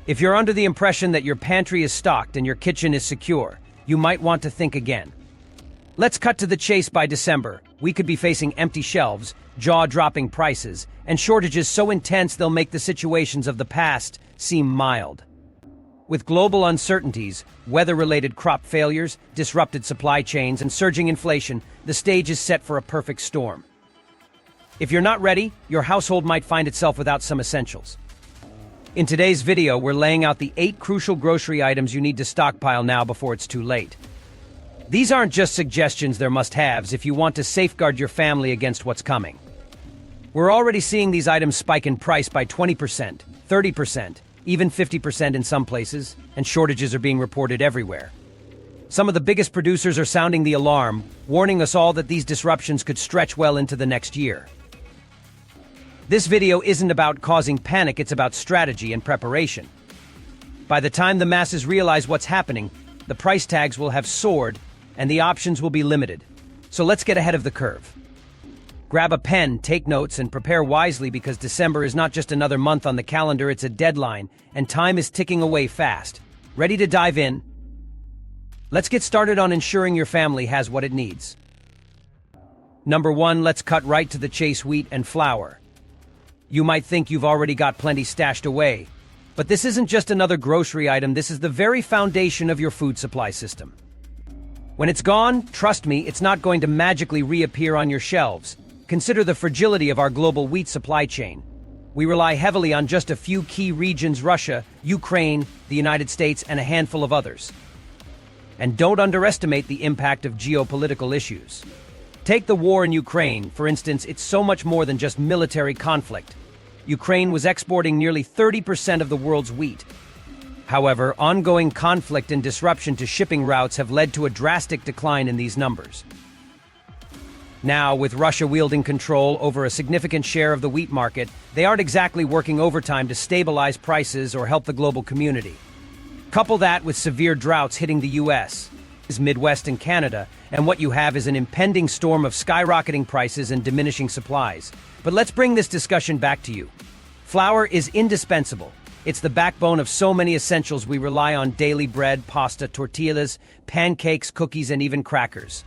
If you're under the impression that your pantry is stocked and your kitchen is secure, you might want to think again. Let's cut to the chase. By December, we could be facing empty shelves, jaw-dropping prices, and shortages so intense they'll make the situations of the past seem mild. With global uncertainties, weather-related crop failures, disrupted supply chains, and surging inflation, the stage is set for a perfect storm. If you're not ready, your household might find itself without some essentials. In today's video, we're laying out the 8 crucial grocery items you need to stockpile now before it's too late. These aren't just suggestions, they're must-haves if you want to safeguard your family against what's coming. We're already seeing these items spike in price by 20%, 30%, even 50% in some places, and shortages are being reported everywhere. Some of the biggest producers are sounding the alarm, warning us all that these disruptions could stretch well into the next year. This video isn't about causing panic, it's about strategy and preparation. By the time the masses realize what's happening, the price tags will have soared and the options will be limited. So let's get ahead of the curve. Grab a pen, take notes, and prepare wisely because December is not just another month on the calendar, it's a deadline, and time is ticking away fast. Ready to dive in? Let's get started on ensuring your family has what it needs. Number 1, let's cut right to the chase: wheat and flour. You might think you've already got plenty stashed away, but this isn't just another grocery item, this is the very foundation of your food supply system. When it's gone, trust me, it's not going to magically reappear on your shelves. Consider the fragility of our global wheat supply chain. We rely heavily on just a few key regions: Russia, Ukraine, the United States, and a handful of others. And don't underestimate the impact of geopolitical issues. Take the war in Ukraine, for instance. It's so much more than just military conflict. Ukraine was exporting nearly 30% of the world's wheat. However, ongoing conflict and disruption to shipping routes have led to a drastic decline in these numbers. Now, with Russia wielding control over a significant share of the wheat market, they aren't exactly working overtime to stabilize prices or help the global community. Couple that with severe droughts hitting the U.S., Midwest, and Canada, and what you have is an impending storm of skyrocketing prices and diminishing supplies. But let's bring this discussion back to you. Flour is indispensable. It's the backbone of so many essentials we rely on daily: bread, pasta, tortillas, pancakes, cookies, and even crackers.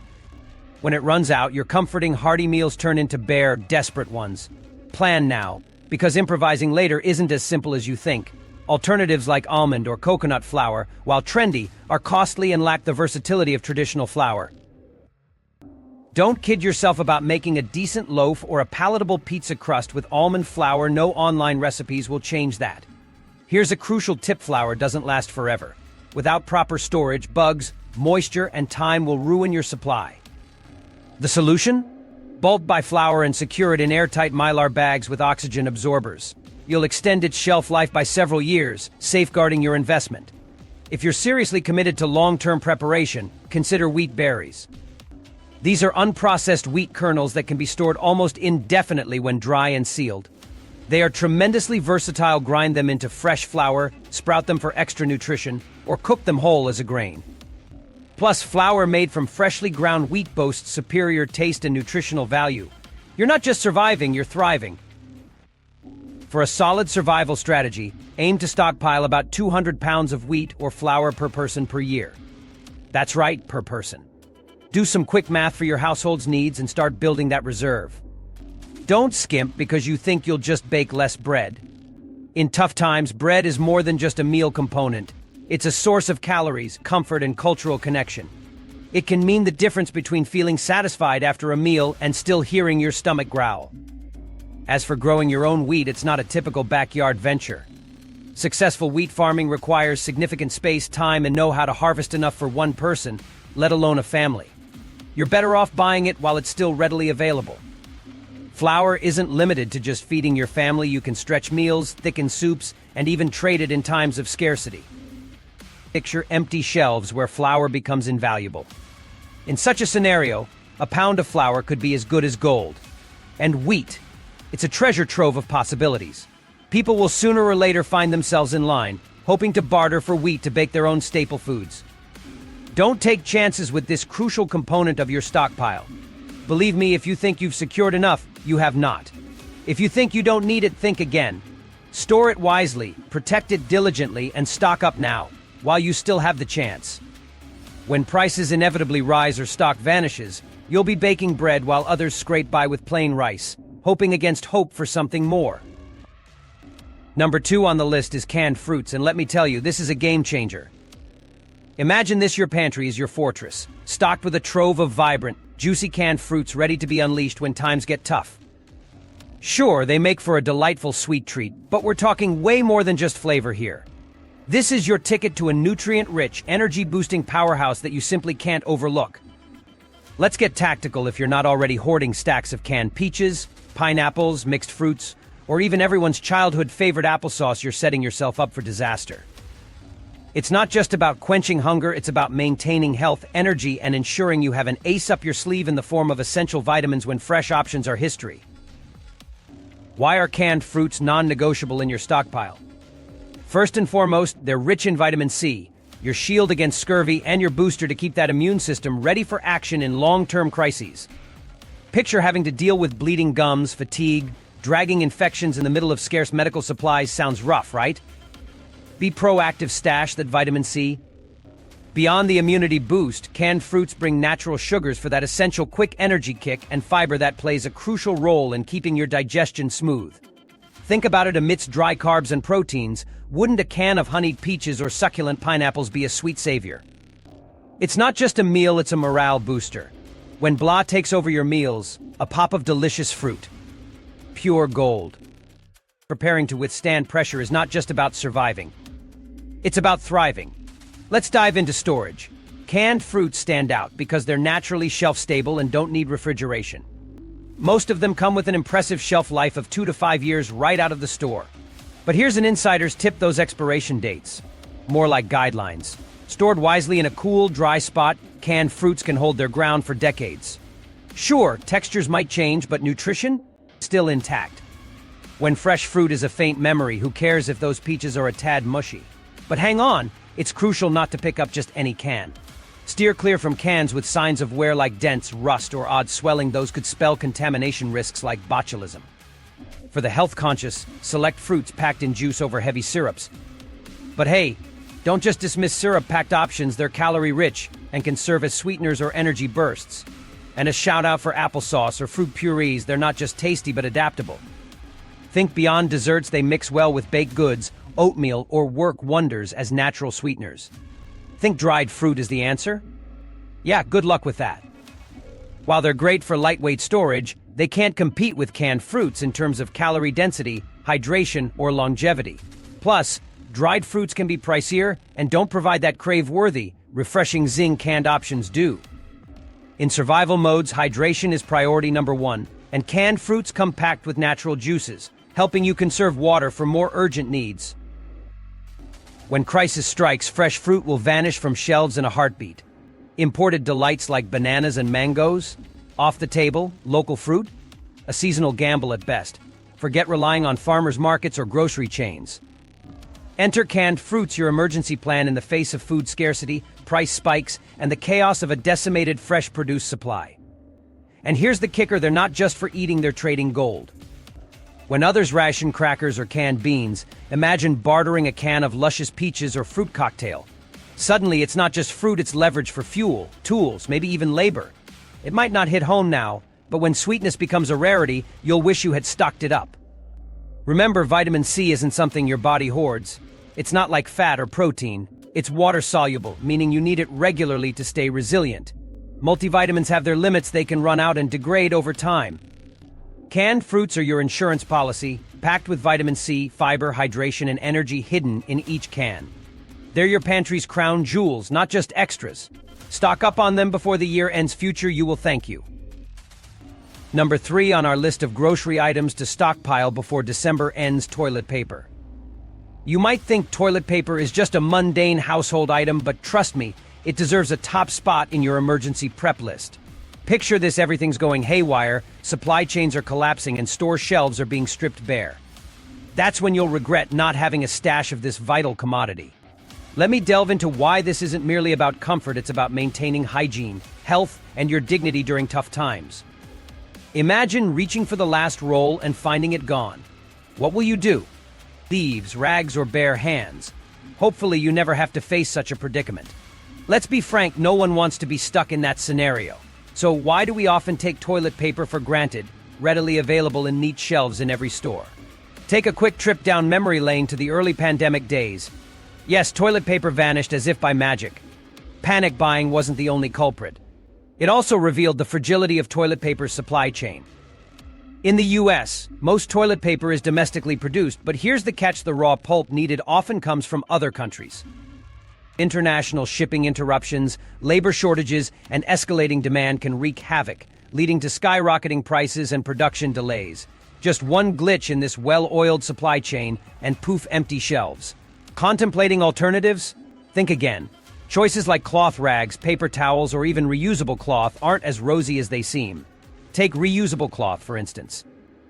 When it runs out, your comforting, hearty meals turn into bare, desperate ones. Plan now, because improvising later isn't as simple as you think. Alternatives like almond or coconut flour, while trendy, are costly and lack the versatility of traditional flour. Don't kid yourself about making a decent loaf or a palatable pizza crust with almond flour. No online recipes will change that. Here's a crucial tip: flour doesn't last forever. Without proper storage, bugs, moisture, and time will ruin your supply. The solution? Bulk buy flour and secure it in airtight Mylar bags with oxygen absorbers. You'll extend its shelf life by several years, safeguarding your investment. If you're seriously committed to long-term preparation, consider wheat berries. These are unprocessed wheat kernels that can be stored almost indefinitely when dry and sealed. They are tremendously versatile. Grind them into fresh flour, sprout them for extra nutrition, or cook them whole as a grain. Plus, flour made from freshly ground wheat boasts superior taste and nutritional value. You're not just surviving, you're thriving. For a solid survival strategy, aim to stockpile about 200 pounds of wheat or flour per person per year. That's right, per person. Do some quick math for your household's needs and start building that reserve. Don't skimp because you think you'll just bake less bread. In tough times, bread is more than just a meal component. It's a source of calories, comfort, and cultural connection. It can mean the difference between feeling satisfied after a meal and still hearing your stomach growl. As for growing your own wheat, it's not a typical backyard venture. Successful wheat farming requires significant space, time, and know-how to harvest enough for one person, let alone a family. You're better off buying it while it's still readily available. Flour isn't limited to just feeding your family. You can stretch meals, thicken soups, and even trade it in times of scarcity. Picture empty shelves where flour becomes invaluable. In such a scenario, a pound of flour could be as good as gold. And wheat, it's a treasure trove of possibilities. People will sooner or later find themselves in line, hoping to barter for wheat to bake their own staple foods. Don't take chances with this crucial component of your stockpile. Believe me, if you think you've secured enough, you have not. If you think you don't need it, think again. Store it wisely, protect it diligently, and stock up now, while you still have the chance. When prices inevitably rise or stock vanishes, you'll be baking bread while others scrape by with plain rice, hoping against hope for something more. Number 2 on the list is canned fruits, and let me tell you, this is a game changer. Imagine this: your pantry is your fortress, stocked with a trove of vibrant, juicy canned fruits ready to be unleashed when times get tough. Sure, they make for a delightful sweet treat, but we're talking way more than just flavor here. This is your ticket to a nutrient-rich, energy-boosting powerhouse that you simply can't overlook. Let's get tactical if you're not already hoarding stacks of canned peaches, pineapples, mixed fruits, or even everyone's childhood favorite applesauce. You're setting yourself up for disaster. It's not just about quenching hunger, it's about maintaining health, energy, and ensuring you have an ace up your sleeve in the form of essential vitamins when fresh options are history. Why are canned fruits non-negotiable in your stockpile? First and foremost, they're rich in vitamin C, your shield against scurvy and your booster to keep that immune system ready for action in long-term crises. Picture having to deal with bleeding gums, fatigue, dragging infections in the middle of scarce medical supplies. Sounds rough, right? Be proactive, stash that vitamin C. Beyond the immunity boost, canned fruits bring natural sugars for that essential quick energy kick and fiber that plays a crucial role in keeping your digestion smooth. Think about it: amidst dry carbs and proteins, wouldn't a can of honeyed peaches or succulent pineapples be a sweet savior? It's not just a meal, it's a morale booster. When blah takes over your meals, a pop of delicious fruit. Pure gold. Preparing to withstand pressure is not just about surviving. It's about thriving. Let's dive into storage. Canned fruits stand out because they're naturally shelf-stable and don't need refrigeration. Most of them come with an impressive shelf life of 2 to 5 years right out of the store. But here's an insider's tip: those expiration dates. More like guidelines. Stored wisely in a cool, dry spot, canned fruits can hold their ground for decades. Sure, textures might change, but nutrition? Still intact. When fresh fruit is a faint memory, who cares if those peaches are a tad mushy? But hang on, it's crucial not to pick up just any can. Steer clear from cans with signs of wear like dents, rust, or odd swelling. Those could spell contamination risks like botulism. For the health-conscious, select fruits packed in juice over heavy syrups. But hey, don't just dismiss syrup-packed options. They're calorie-rich and can serve as sweeteners or energy bursts. And a shout-out for applesauce or fruit purees. They're not just tasty but adaptable. Think beyond desserts, they mix well with baked goods, oatmeal, or work wonders as natural sweeteners. Think dried fruit is the answer? Yeah, good luck with that. While they're great for lightweight storage, they can't compete with canned fruits in terms of calorie density, hydration, or longevity. Plus, dried fruits can be pricier and don't provide that crave-worthy, refreshing zing canned options do. In survival modes, hydration is priority number 1, and canned fruits come packed with natural juices, helping you conserve water for more urgent needs. When crisis strikes, fresh fruit will vanish from shelves in a heartbeat. Imported delights like bananas and mangoes? Off the table, local fruit? A seasonal gamble at best. Forget relying on farmers markets or grocery chains. Enter canned fruits, your emergency plan in the face of food scarcity, price spikes, and the chaos of a decimated fresh produce supply. And here's the kicker: they're not just for eating, they're trading gold. When others ration crackers or canned beans, imagine bartering a can of luscious peaches or fruit cocktail. Suddenly, it's not just fruit, it's leverage for fuel, tools, maybe even labor. It might not hit home now, but when sweetness becomes a rarity, you'll wish you had stocked it up. Remember, vitamin C isn't something your body hoards. It's not like fat or protein. It's water-soluble, meaning you need it regularly to stay resilient. Multivitamins have their limits; they can run out and degrade over time. Canned fruits are your insurance policy, packed with vitamin C, fiber, hydration, and energy hidden in each can. They're your pantry's crown jewels, not just extras. Stock up on them before the year ends. Future you will thank you. Number 3 on our list of grocery items to stockpile before December ends: toilet paper. You might think toilet paper is just a mundane household item, but trust me, it deserves a top spot in your emergency prep list. Picture this: everything's going haywire, supply chains are collapsing, and store shelves are being stripped bare. That's when you'll regret not having a stash of this vital commodity. Let me delve into why this isn't merely about comfort, it's about maintaining hygiene, health, and your dignity during tough times. Imagine reaching for the last roll and finding it gone. What will you do? leaves, rags, or bare hands. Hopefully you never have to face such a predicament. Let's be frank, no one wants to be stuck in that scenario. So why do we often take toilet paper for granted, readily available in neat shelves in every store? Take a quick trip down memory lane to the early pandemic days. Yes, toilet paper vanished as if by magic. Panic buying wasn't the only culprit. It also revealed the fragility of toilet paper's supply chain. In the US, most toilet paper is domestically produced, but here's the catch: the raw pulp needed often comes from other countries. International shipping interruptions, labor shortages, and escalating demand can wreak havoc, leading to skyrocketing prices and production delays. Just one glitch in this well-oiled supply chain, and poof, empty shelves. Contemplating alternatives? Think again. Choices like cloth rags, paper towels, or even reusable cloth aren't as rosy as they seem. Take reusable cloth, for instance.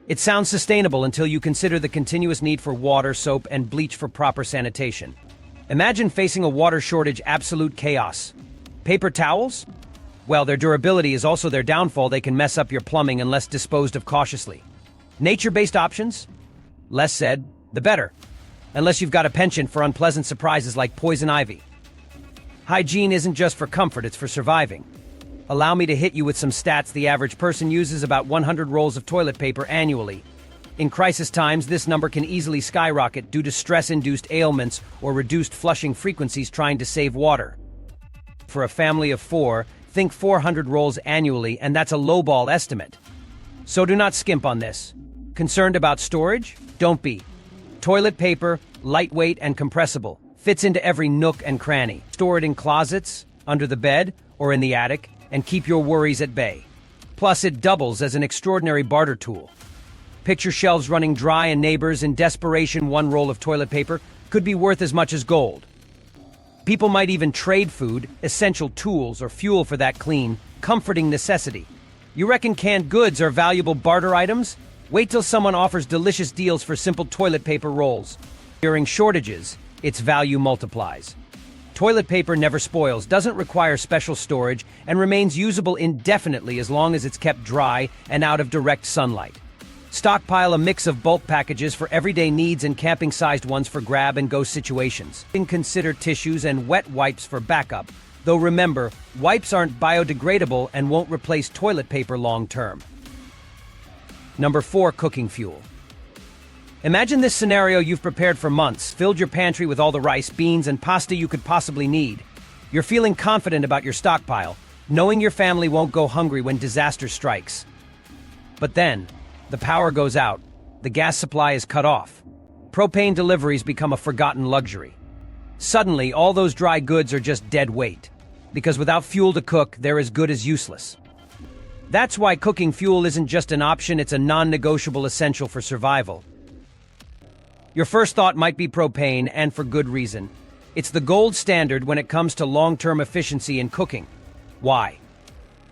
It sounds sustainable until you consider the continuous need for water, soap, and bleach for proper sanitation. Imagine facing a water shortage, absolute chaos. Paper towels? Well, their durability is also their downfall. They can mess up your plumbing unless disposed of cautiously. Nature-based options? Less said, the better. Unless you've got a penchant for unpleasant surprises like poison ivy. Hygiene isn't just for comfort, it's for surviving. Allow me to hit you with some stats. The average person uses about 100 rolls of toilet paper annually. In crisis times, this number can easily skyrocket due to stress-induced ailments or reduced flushing frequencies trying to save water. For a family of 4, think 400 rolls annually, and that's a lowball estimate. So do not skimp on this. Concerned about storage? Don't be. Toilet paper, lightweight and compressible, fits into every nook and cranny. Store it in closets, under the bed, or in the attic, and keep your worries at bay. Plus, it doubles as an extraordinary barter tool. Picture shelves running dry and neighbors in desperation. One roll of toilet paper could be worth as much as gold. People might even trade food, essential tools, or fuel for that clean, comforting necessity. You reckon canned goods are valuable barter items? Wait till someone offers delicious deals for simple toilet paper rolls. During shortages, its value multiplies. Toilet paper never spoils, doesn't require special storage, and remains usable indefinitely as long as it's kept dry and out of direct sunlight. Stockpile a mix of bulk packages for everyday needs and camping-sized ones for grab-and-go situations. Consider tissues and wet wipes for backup, though remember, wipes aren't biodegradable and won't replace toilet paper long-term. Number 4, cooking fuel. Imagine this scenario: you've prepared for months, filled your pantry with all the rice, beans, and pasta you could possibly need. You're feeling confident about your stockpile, knowing your family won't go hungry when disaster strikes. But then, the power goes out, the gas supply is cut off. Propane deliveries become a forgotten luxury. Suddenly, all those dry goods are just dead weight, because without fuel to cook, they're as good as useless. That's why cooking fuel isn't just an option, it's a non-negotiable essential for survival. Your first thought might be propane, and for good reason. It's the gold standard when it comes to long-term efficiency in cooking. Why?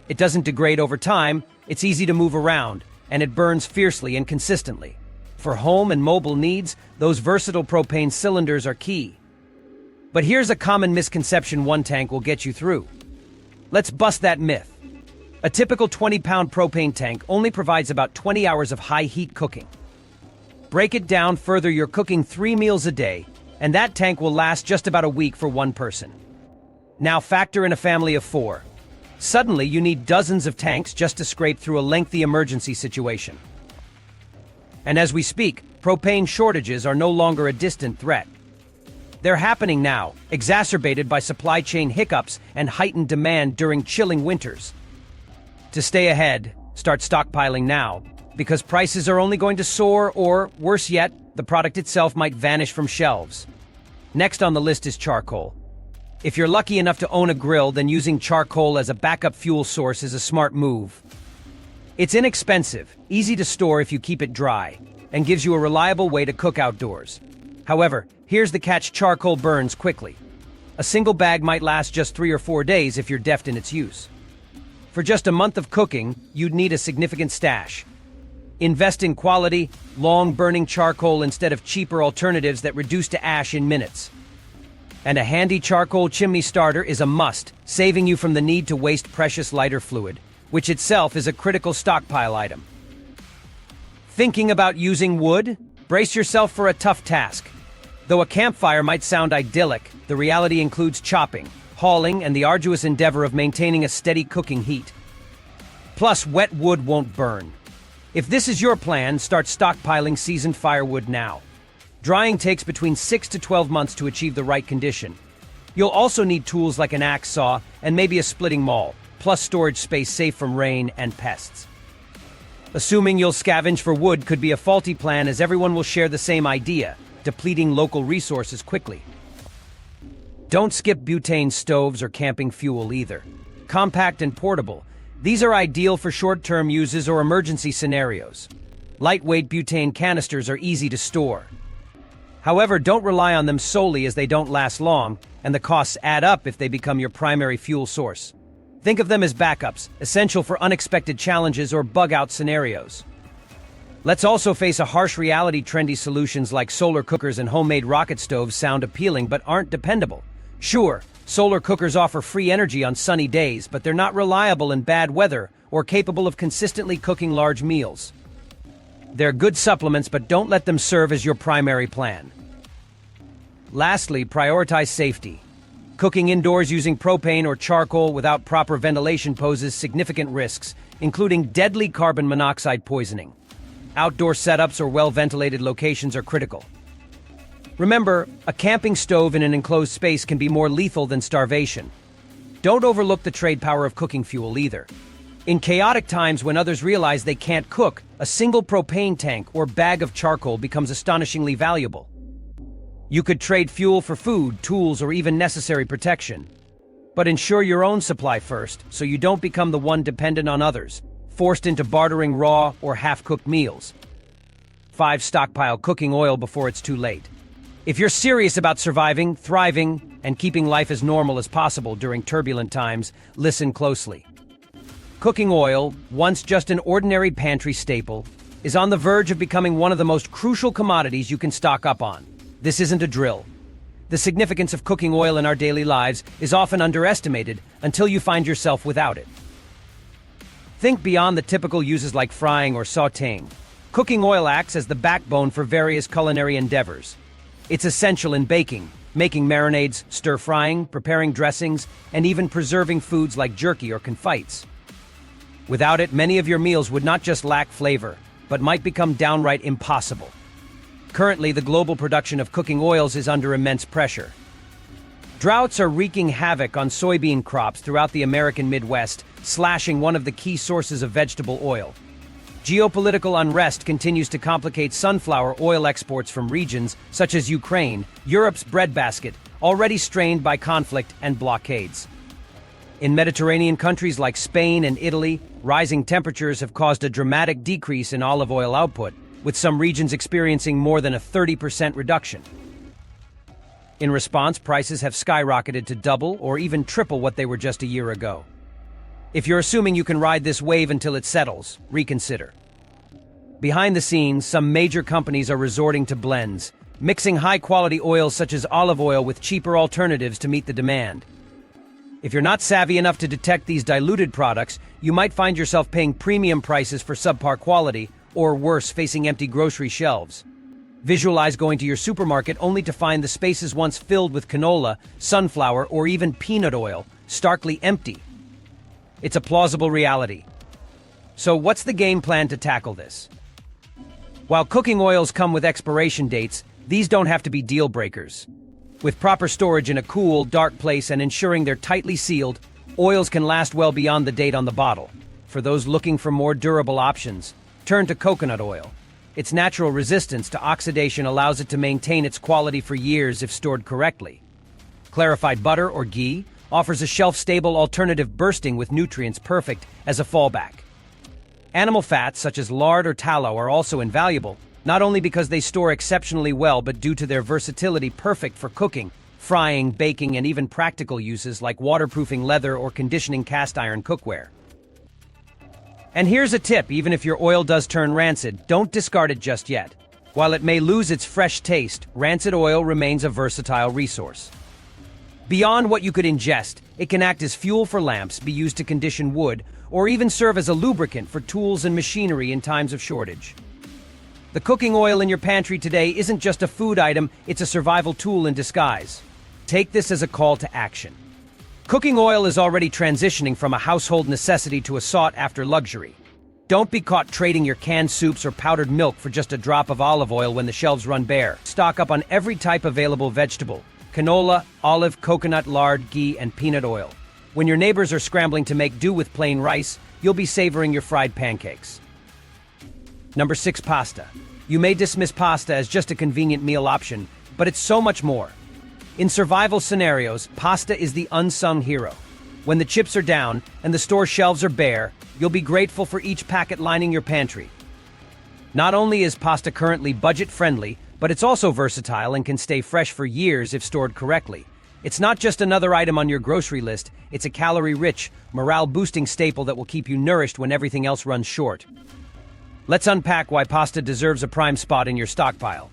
It doesn't degrade over time, it's easy to move around, and it burns fiercely and consistently. For home and mobile needs, those versatile propane cylinders are key. But here's a common misconception one tank will get you through. Let's bust that myth. A typical 20-pound propane tank only provides about 20 hours of high-heat cooking. Break it down further: you're cooking 3 meals a day, and that tank will last just about a week for one person. Now factor in a family of 4. Suddenly, you need dozens of tanks just to scrape through a lengthy emergency situation. And as we speak, propane shortages are no longer a distant threat. They're happening now, exacerbated by supply chain hiccups and heightened demand during chilling winters. To stay ahead, start stockpiling now, because prices are only going to soar, or, worse yet, the product itself might vanish from shelves. Next on the list is charcoal. If you're lucky enough to own a grill, then using charcoal as a backup fuel source is a smart move. It's inexpensive, easy to store if you keep it dry, and gives you a reliable way to cook outdoors. However, here's the catch: charcoal burns quickly. A single bag might last just 3 or 4 days if you're deft in its use. For just a month of cooking, you'd need a significant stash. Invest in quality, long-burning charcoal instead of cheaper alternatives that reduce to ash in minutes. And a handy charcoal chimney starter is a must, saving you from the need to waste precious lighter fluid, which itself is a critical stockpile item. Thinking about using wood? Brace yourself for a tough task. Though a campfire might sound idyllic, the reality includes chopping, hauling, and the arduous endeavor of maintaining a steady cooking heat. Plus, wet wood won't burn. If this is your plan, start stockpiling seasoned firewood now. Drying takes between 6 to 12 months to achieve the right condition. You'll also need tools like an axe saw and maybe a splitting maul, plus storage space safe from rain and pests. Assuming you'll scavenge for wood could be a faulty plan, as everyone will share the same idea, depleting local resources quickly. Don't skip butane stoves or camping fuel either. Compact and portable, these are ideal for short-term uses or emergency scenarios. Lightweight butane canisters are easy to store. However, don't rely on them solely, as they don't last long, and the costs add up if they become your primary fuel source. Think of them as backups, essential for unexpected challenges or bug-out scenarios. Let's also face a harsh reality. Trendy solutions like solar cookers and homemade rocket stoves sound appealing but aren't dependable. Sure, solar cookers offer free energy on sunny days, but they're not reliable in bad weather or capable of consistently cooking large meals. They're good supplements, but don't let them serve as your primary plan. Lastly, prioritize safety. Cooking indoors using propane or charcoal without proper ventilation poses significant risks, including deadly carbon monoxide poisoning. Outdoor setups or well-ventilated locations are critical. Remember, a camping stove in an enclosed space can be more lethal than starvation. Don't overlook the trade power of cooking fuel either. In chaotic times when others realize they can't cook, a single propane tank or bag of charcoal becomes astonishingly valuable. You could trade fuel for food, tools, or even necessary protection. But ensure your own supply first, so you don't become the one dependent on others, forced into bartering raw or half-cooked meals. 5. Stockpile cooking oil before it's too late. If you're serious about surviving, thriving, and keeping life as normal as possible during turbulent times, listen closely. Cooking oil, once just an ordinary pantry staple, is on the verge of becoming one of the most crucial commodities you can stock up on. This isn't a drill. The significance of cooking oil in our daily lives is often underestimated until you find yourself without it. Think beyond the typical uses like frying or sautéing. Cooking oil acts as the backbone for various culinary endeavors. It's essential in baking, making marinades, stir-frying, preparing dressings, and even preserving foods like jerky or confites. Without it, many of your meals would not just lack flavor, but might become downright impossible. Currently, the global production of cooking oils is under immense pressure. Droughts are wreaking havoc on soybean crops throughout the American Midwest, slashing one of the key sources of vegetable oil. Geopolitical unrest continues to complicate sunflower oil exports from regions such as Ukraine, Europe's breadbasket, already strained by conflict and blockades. In Mediterranean countries like Spain and Italy, rising temperatures have caused a dramatic decrease in olive oil output, with some regions experiencing more than a 30% reduction. In response, prices have skyrocketed to double or even triple what they were just a year ago. If you're assuming you can ride this wave until it settles, reconsider. Behind the scenes, some major companies are resorting to blends, mixing high-quality oils such as olive oil with cheaper alternatives to meet the demand. If you're not savvy enough to detect these diluted products, you might find yourself paying premium prices for subpar quality, or worse, facing empty grocery shelves. Visualize going to your supermarket only to find the spaces once filled with canola, sunflower, or even peanut oil starkly empty. It's a plausible reality. So what's the game plan to tackle this? While cooking oils come with expiration dates, these don't have to be deal breakers. With proper storage in a cool, dark place and ensuring they're tightly sealed, oils can last well beyond the date on the bottle. For those looking for more durable options, turn to coconut oil. Its natural resistance to oxidation allows it to maintain its quality for years if stored correctly. Clarified butter or ghee offers a shelf-stable alternative, bursting with nutrients, perfect as a fallback. Animal fats such as lard or tallow are also invaluable, not only because they store exceptionally well, but due to their versatility, perfect for cooking, frying, baking, and even practical uses like waterproofing leather or conditioning cast iron cookware. And here's a tip: even if your oil does turn rancid, don't discard it just yet. While it may lose its fresh taste, rancid oil remains a versatile resource. Beyond what you could ingest, it can act as fuel for lamps, be used to condition wood, or even serve as a lubricant for tools and machinery in times of shortage. The cooking oil in your pantry today isn't just a food item, it's a survival tool in disguise. Take this as a call to action. Cooking oil is already transitioning from a household necessity to a sought-after luxury. Don't be caught trading your canned soups or powdered milk for just a drop of olive oil when the shelves run bare. Stock up on every type available vegetable: canola, olive, coconut, lard, ghee, and peanut oil. When your neighbors are scrambling to make do with plain rice, you'll be savoring your fried pancakes. Number 6. Pasta. You may dismiss pasta as just a convenient meal option, but it's so much more. In survival scenarios, pasta is the unsung hero. When the chips are down and the store shelves are bare, you'll be grateful for each packet lining your pantry. Not only is pasta currently budget-friendly, but it's also versatile and can stay fresh for years if stored correctly. It's not just another item on your grocery list, it's a calorie-rich, morale-boosting staple that will keep you nourished when everything else runs short. Let's unpack why pasta deserves a prime spot in your stockpile.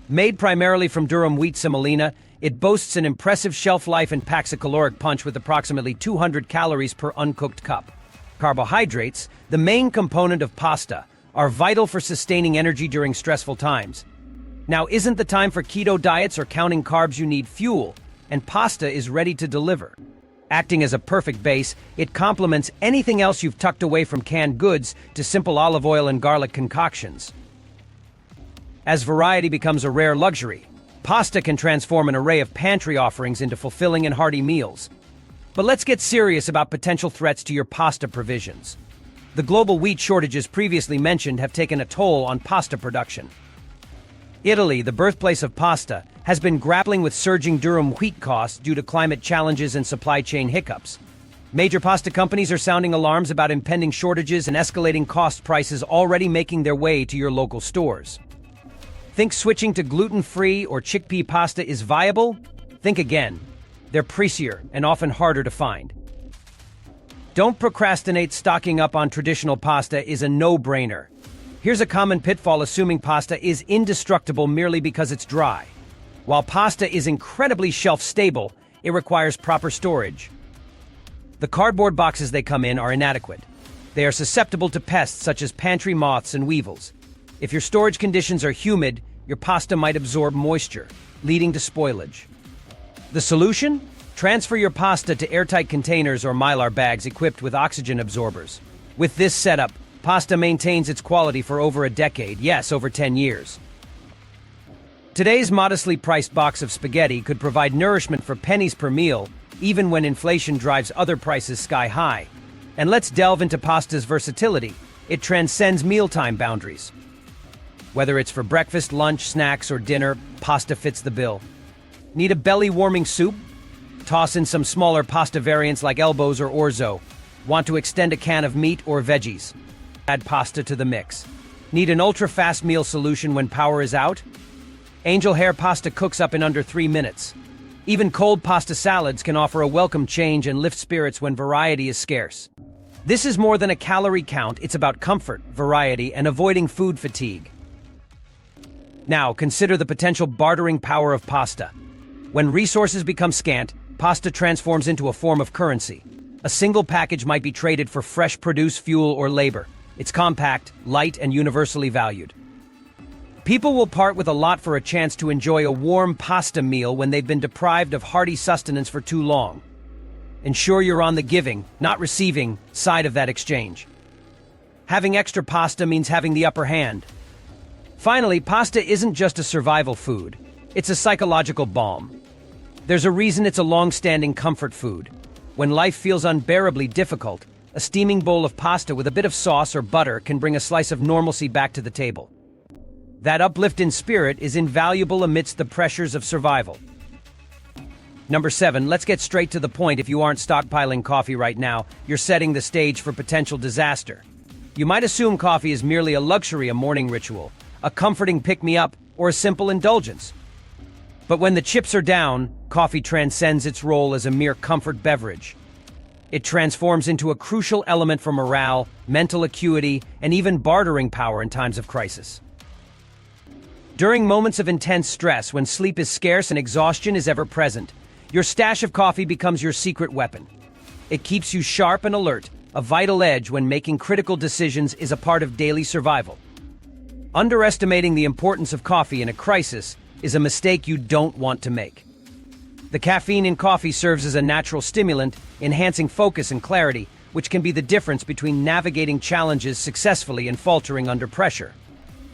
Made primarily from durum wheat semolina, it boasts an impressive shelf life and packs a caloric punch with approximately 200 calories per uncooked cup. Carbohydrates, the main component of pasta, are vital for sustaining energy during stressful times. Now isn't the time for keto diets or counting carbs. You need fuel, and pasta is ready to deliver. Acting as a perfect base, it complements anything else you've tucked away from canned goods to simple olive oil and garlic concoctions. As variety becomes a rare luxury, pasta can transform an array of pantry offerings into fulfilling and hearty meals. But let's get serious about potential threats to your pasta provisions. The global wheat shortages previously mentioned have taken a toll on pasta production. Italy, the birthplace of pasta, has been grappling with surging durum wheat costs due to climate challenges and supply chain hiccups. Major pasta companies are sounding alarms about impending shortages and escalating cost prices already making their way to your local stores. Think switching to gluten-free or chickpea pasta is viable? Think again. They're pricier and often harder to find. Don't procrastinate. Stocking up on traditional pasta is a no-brainer. Here's a common pitfall: assuming pasta is indestructible merely because it's dry. While pasta is incredibly shelf-stable, it requires proper storage. The cardboard boxes they come in are inadequate. They are susceptible to pests such as pantry moths and weevils. If your storage conditions are humid, your pasta might absorb moisture, leading to spoilage. The solution? Transfer your pasta to airtight containers or mylar bags equipped with oxygen absorbers. With this setup, pasta maintains its quality for over a decade, yes, over 10 years. Today's modestly priced box of spaghetti could provide nourishment for pennies per meal, even when inflation drives other prices sky high. And let's delve into pasta's versatility. It transcends mealtime boundaries. Whether it's for breakfast, lunch, snacks, or dinner, pasta fits the bill. Need a belly-warming soup? Toss in some smaller pasta variants like elbows or orzo. Want to extend a can of meat or veggies? Add pasta to the mix. Need an ultra-fast meal solution when power is out? Angel hair pasta cooks up in under 3 minutes. Even cold pasta salads can offer a welcome change and lift spirits when variety is scarce. This is more than a calorie count, it's about comfort, variety, and avoiding food fatigue. Now, consider the potential bartering power of pasta. When resources become scant, pasta transforms into a form of currency. A single package might be traded for fresh produce, fuel, or labor. It's compact, light, and universally valued. People will part with a lot for a chance to enjoy a warm pasta meal when they've been deprived of hearty sustenance for too long. Ensure you're on the giving, not receiving, side of that exchange. Having extra pasta means having the upper hand. Finally, pasta isn't just a survival food. It's a psychological balm. There's a reason it's a long-standing comfort food. When life feels unbearably difficult, a steaming bowl of pasta with a bit of sauce or butter can bring a slice of normalcy back to the table. That uplift in spirit is invaluable amidst the pressures of survival. Number 7, let's get straight to the point. If you aren't stockpiling coffee right now, you're setting the stage for potential disaster. You might assume coffee is merely a luxury, a morning ritual, a comforting pick-me-up, or a simple indulgence. But when the chips are down, coffee transcends its role as a mere comfort beverage. It transforms into a crucial element for morale, mental acuity, and even bartering power in times of crisis. During moments of intense stress, when sleep is scarce and exhaustion is ever present, your stash of coffee becomes your secret weapon. It keeps you sharp and alert, a vital edge when making critical decisions is a part of daily survival. Underestimating the importance of coffee in a crisis is a mistake you don't want to make. The caffeine in coffee serves as a natural stimulant, enhancing focus and clarity, which can be the difference between navigating challenges successfully and faltering under pressure.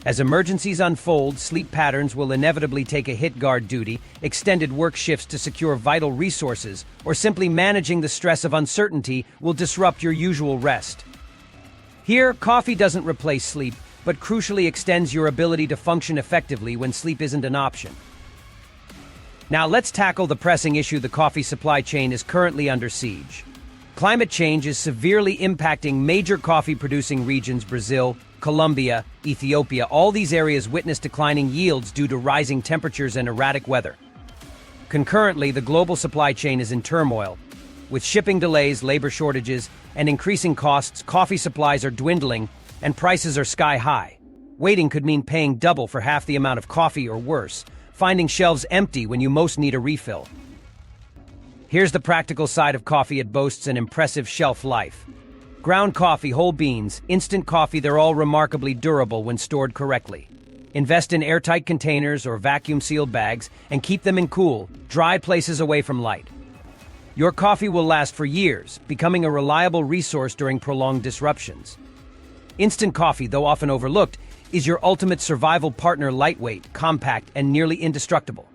As emergencies unfold, sleep patterns will inevitably take a hit guard duty, extended work shifts to secure vital resources, or simply managing the stress of uncertainty will disrupt your usual rest. Here, coffee doesn't replace sleep, but crucially extends your ability to function effectively when sleep isn't an option. Now let's tackle the pressing issue: the coffee supply chain is currently under siege. Climate change is severely impacting major coffee-producing regions: Brazil, Colombia, Ethiopia. All these areas witness declining yields due to rising temperatures and erratic weather. Concurrently, the global supply chain is in turmoil. With shipping delays, labor shortages, and increasing costs, coffee supplies are dwindling and prices are sky high. Waiting could mean paying double for half the amount of coffee, or worse, finding shelves empty when you most need a refill. Here's the practical side of coffee: it boasts an impressive shelf life. Ground coffee, whole beans, instant coffee, they're all remarkably durable when stored correctly. Invest in airtight containers or vacuum-sealed bags and keep them in cool, dry places away from light. Your coffee will last for years, becoming a reliable resource during prolonged disruptions. Instant coffee, though often overlooked, is your ultimate survival partner: lightweight, compact, and nearly indestructible.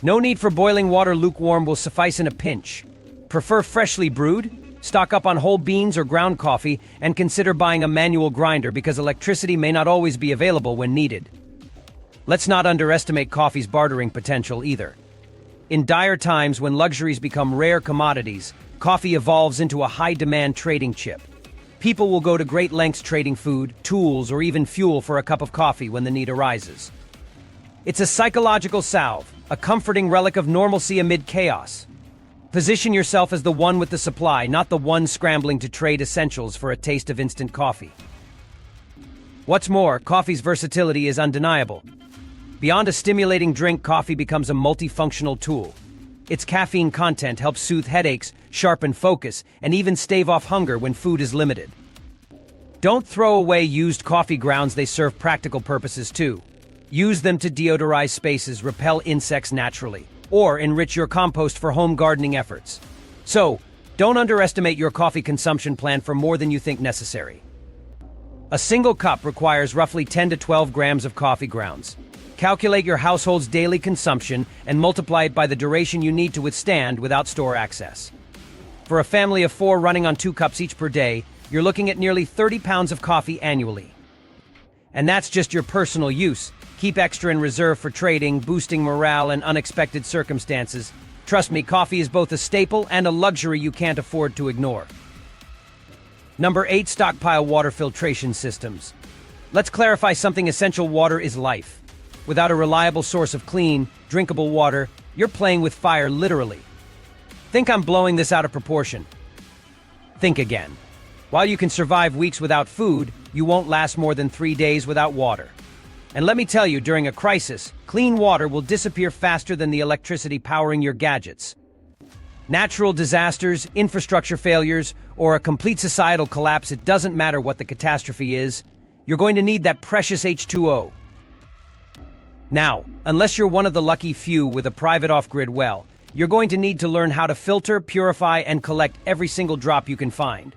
No need for boiling water, lukewarm will suffice in a pinch. Prefer freshly brewed? Stock up on whole beans or ground coffee, and consider buying a manual grinder because electricity may not always be available when needed. Let's not underestimate coffee's bartering potential either. In dire times when luxuries become rare commodities, coffee evolves into a high-demand trading chip. People will go to great lengths trading food, tools, or even fuel for a cup of coffee when the need arises. It's a psychological salve, a comforting relic of normalcy amid chaos. Position yourself as the one with the supply, not the one scrambling to trade essentials for a taste of instant coffee. What's more, coffee's versatility is undeniable. Beyond a stimulating drink, coffee becomes a multifunctional tool. Its caffeine content helps soothe headaches, sharpen focus, and even stave off hunger when food is limited. Don't throw away used coffee grounds; they serve practical purposes too. Use them to deodorize spaces, repel insects naturally, or enrich your compost for home gardening efforts. So, don't underestimate your coffee consumption plan for more than you think necessary. A single cup requires roughly 10 to 12 grams of coffee grounds. Calculate your household's daily consumption and multiply it by the duration you need to withstand without store access. For a family of 4 running on 2 cups each per day, you're looking at nearly 30 pounds of coffee annually. And that's just your personal use. Keep extra in reserve for trading, boosting morale, and unexpected circumstances. Trust me, coffee is both a staple and a luxury you can't afford to ignore. Number 8. Stockpile water filtration systems. Let's clarify something: essential water is life. Without a reliable source of clean, drinkable water, you're playing with fire, literally. Think I'm blowing this out of proportion? Think again. While you can survive weeks without food, you won't last more than 3 days without water. And let me tell you, during a crisis, clean water will disappear faster than the electricity powering your gadgets. Natural disasters, infrastructure failures, or a complete societal collapse, it doesn't matter what the catastrophe is, you're going to need that precious H2O. Now, unless you're one of the lucky few with a private off-grid well, you're going to need to learn how to filter, purify, and collect every single drop you can find.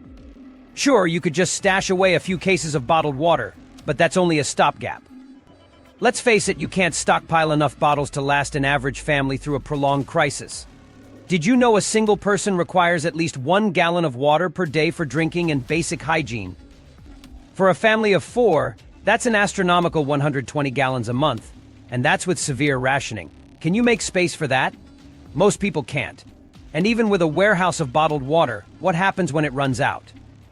Sure, you could just stash away a few cases of bottled water, but that's only a stopgap. Let's face it, you can't stockpile enough bottles to last an average family through a prolonged crisis. Did you know a single person requires at least 1 gallon of water per day for drinking and basic hygiene? For a family of 4, that's an astronomical 120 gallons a month. And that's with severe rationing. Can you make space for that? Most people can't. And even with a warehouse of bottled water, what happens when it runs out?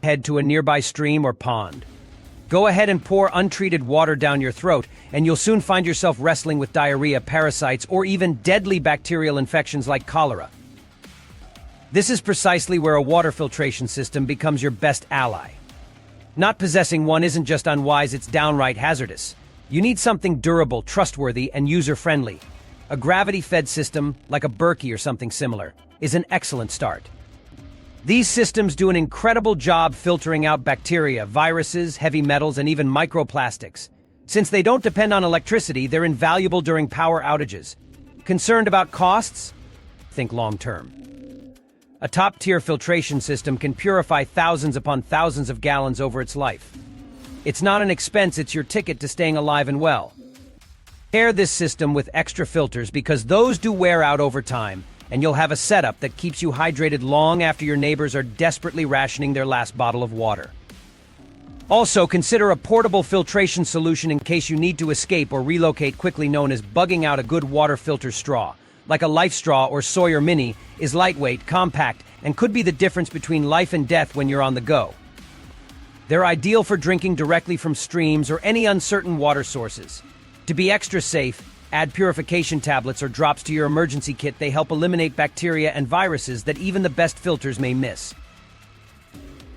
Head to a nearby stream or pond. Go ahead and pour untreated water down your throat, and you'll soon find yourself wrestling with diarrhea, parasites, or even deadly bacterial infections like cholera. This is precisely where a water filtration system becomes your best ally. Not possessing one isn't just unwise, it's downright hazardous. You need something durable, trustworthy, and user-friendly. A gravity-fed system, like a Berkey or something similar, is an excellent start. These systems do an incredible job filtering out bacteria, viruses, heavy metals, and even microplastics. Since they don't depend on electricity, they're invaluable during power outages. Concerned about costs? Think long-term. A top-tier filtration system can purify thousands upon thousands of gallons over its life. It's not an expense, it's your ticket to staying alive and well. Pair this system with extra filters because those do wear out over time, and you'll have a setup that keeps you hydrated long after your neighbors are desperately rationing their last bottle of water. Also, consider a portable filtration solution in case you need to escape or relocate quickly, known as bugging out. A good water filter straw, like a Life Straw or Sawyer Mini, is lightweight, compact, and could be the difference between life and death when you're on the go. They're ideal for drinking directly from streams or any uncertain water sources. To be extra safe, add purification tablets or drops to your emergency kit. They help eliminate bacteria and viruses that even the best filters may miss.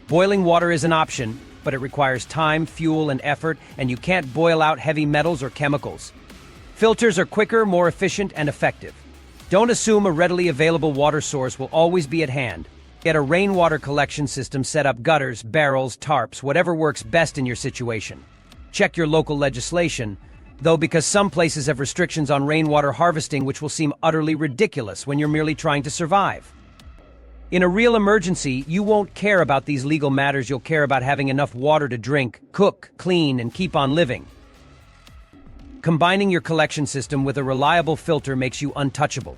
Boiling water is an option, but it requires time, fuel, and effort, and you can't boil out heavy metals or chemicals. Filters are quicker, more efficient, and effective. Don't assume a readily available water source will always be at hand. Get a rainwater collection system, set up gutters, barrels, tarps, whatever works best in your situation. Check your local legislation, though, because some places have restrictions on rainwater harvesting which will seem utterly ridiculous when you're merely trying to survive. In a real emergency, you won't care about these legal matters. You'll care about having enough water to drink, cook, clean, and keep on living. Combining your collection system with a reliable filter makes you untouchable.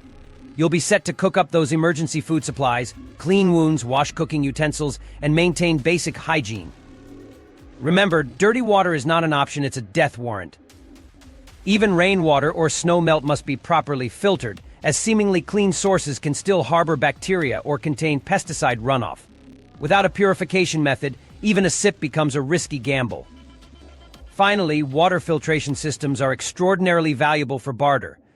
You'll be set to cook up those emergency food supplies, clean wounds, wash cooking utensils, and maintain basic hygiene. Remember, dirty water is not an option, it's a death warrant. Even rainwater or snow melt must be properly filtered, as seemingly clean sources can still harbor bacteria or contain pesticide runoff. Without a purification method, even a sip becomes a risky gamble. Finally, water filtration systems are extraordinarily valuable for barter.